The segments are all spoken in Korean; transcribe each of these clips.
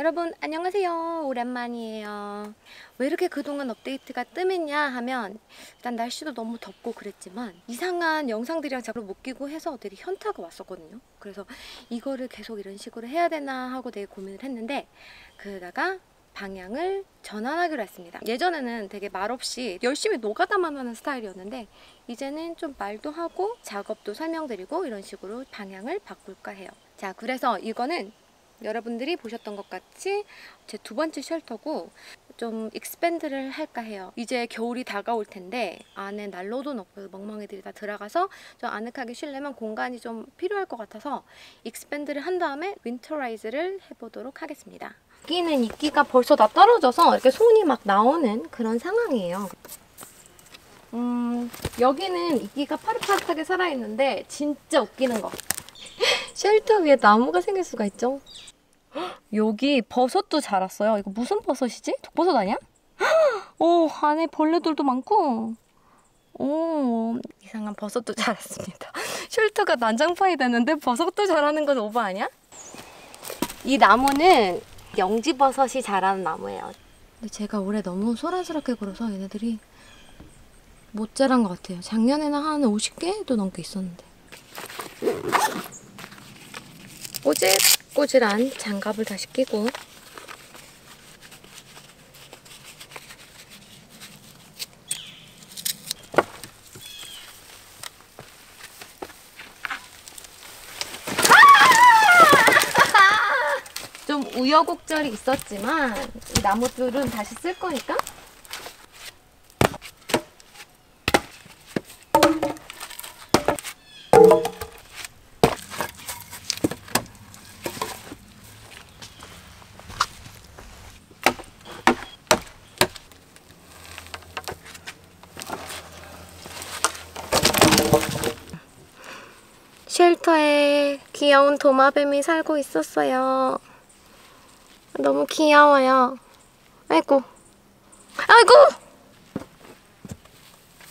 여러분 안녕하세요. 오랜만이에요. 왜 이렇게 그동안 업데이트가 뜸했냐 하면 일단 날씨도 너무 덥고 그랬지만 이상한 영상들이랑 자꾸 못 끼고 해서 되게 현타가 왔었거든요. 그래서 이거를 계속 이런 식으로 해야 되나 하고 되게 고민을 했는데 그러다가 방향을 전환하기로 했습니다. 예전에는 되게 말없이 열심히 노가다만 하는 스타일이었는데 이제는 좀 말도 하고 작업도 설명드리고 이런 식으로 방향을 바꿀까 해요. 자, 그래서 이거는 여러분들이 보셨던 것 같이 제 두 번째 쉘터고 좀 익스밴드를 할까 해요. 이제 겨울이 다가올 텐데 안에 난로도 넣고 멍멍이들이 다 들어가서 좀 아늑하게 쉬려면 공간이 좀 필요할 것 같아서 익스밴드를 한 다음에 윈터라이즈를 해보도록 하겠습니다. 여기는 이끼가 벌써 다 떨어져서 이렇게 손이 막 나오는 그런 상황이에요. 여기는 이끼가 파릇파릇하게 살아있는데 진짜 웃기는 거. 쉘터 위에 나무가 생길 수가 있죠. 여기 버섯도 자랐어요. 이거 무슨 버섯이지? 독버섯 아니야? 오, 안에 벌레들도 많고 오, 이상한 버섯도 자랐습니다. 쉘터가 난장판이 됐는데 버섯도 자라는 건 오버 아니야? 이 나무는 영지버섯이 자라는 나무예요. 근데 제가 올해 너무 소란스럽게 굴어서 얘네들이 못 자란 것 같아요. 작년에는 한 50개도 넘게 있었는데. 꼬질꼬질한 장갑을 다시 끼고 좀 우여곡절이 있었지만 이 나무들은 다시 쓸 거니까 쉘터에 귀여운 도마뱀이 살고 있었어요. 너무 귀여워요. 아이고. 아이고!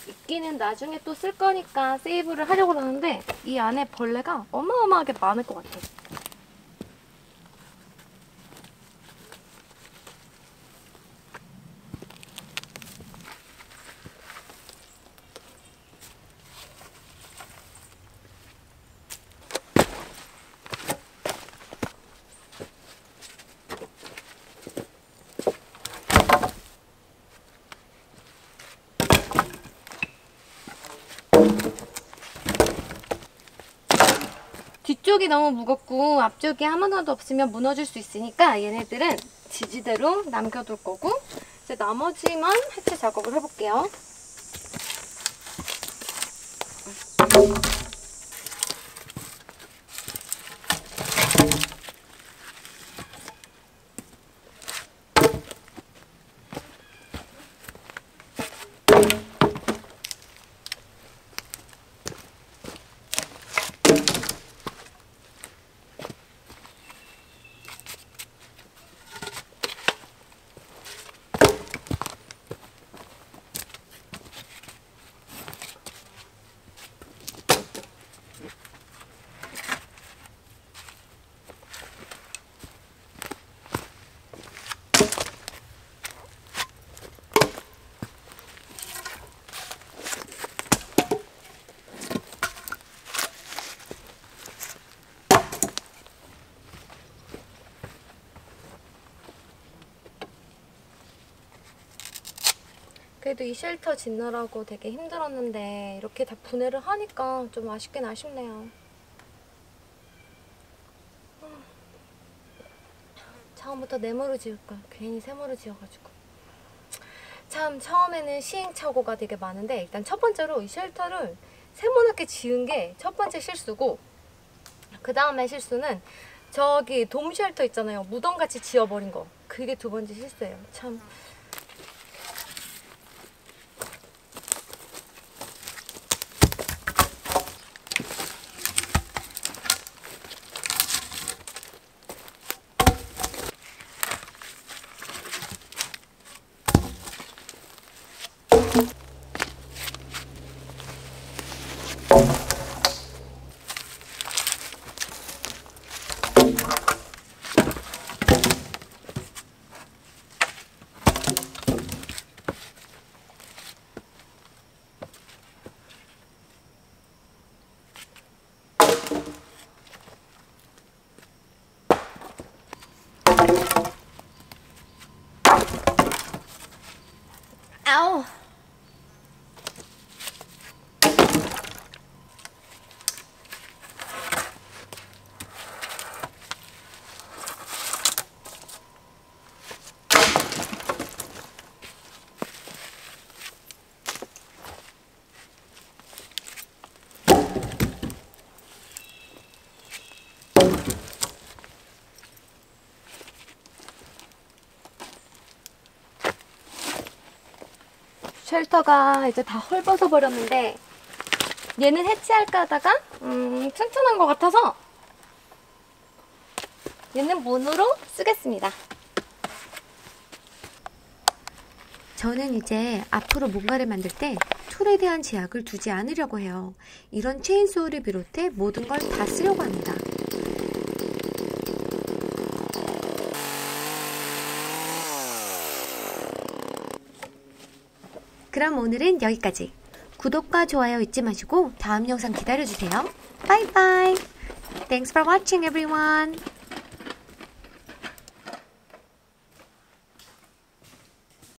이끼는 나중에 또 쓸 거니까 세이브를 하려고 하는데 이 안에 벌레가 어마어마하게 많을 것 같아요. 뒤쪽이 너무 무겁고 앞쪽이 아무나도 없으면 무너질 수 있으니까 얘네들은 지지대로 남겨둘 거고 이제 나머지만 해체 작업을 해볼게요. 그래도 이 쉘터 짓느라고 되게 힘들었는데 이렇게 다 분해를 하니까 좀 아쉽긴 아쉽네요. 처음부터 네모로 지을걸. 괜히 세모로 지어가지고. 참 처음에는 시행착오가 되게 많은데 일단 첫 번째로 이 쉘터를 세모나게 지은 게 첫 번째 실수고 그 다음에 실수는 저기 돔 쉘터 있잖아요. 무덤같이 지어버린 거. 그게 두 번째 실수예요. 참. 쉘터가 이제 다 헐벗어 버렸는데 얘는 해치할까 하다가 튼튼한 것 같아서 얘는 문으로 쓰겠습니다. 저는 이제 앞으로 뭔가를 만들 때 툴에 대한 제약을 두지 않으려고 해요. 이런 체인소우를 비롯해 모든 걸 다 쓰려고 합니다. 그럼 오늘은 여기까지. 구독과 좋아요 잊지 마시고 다음 영상 기다려주세요. 바이바이. Thanks for watching everyone.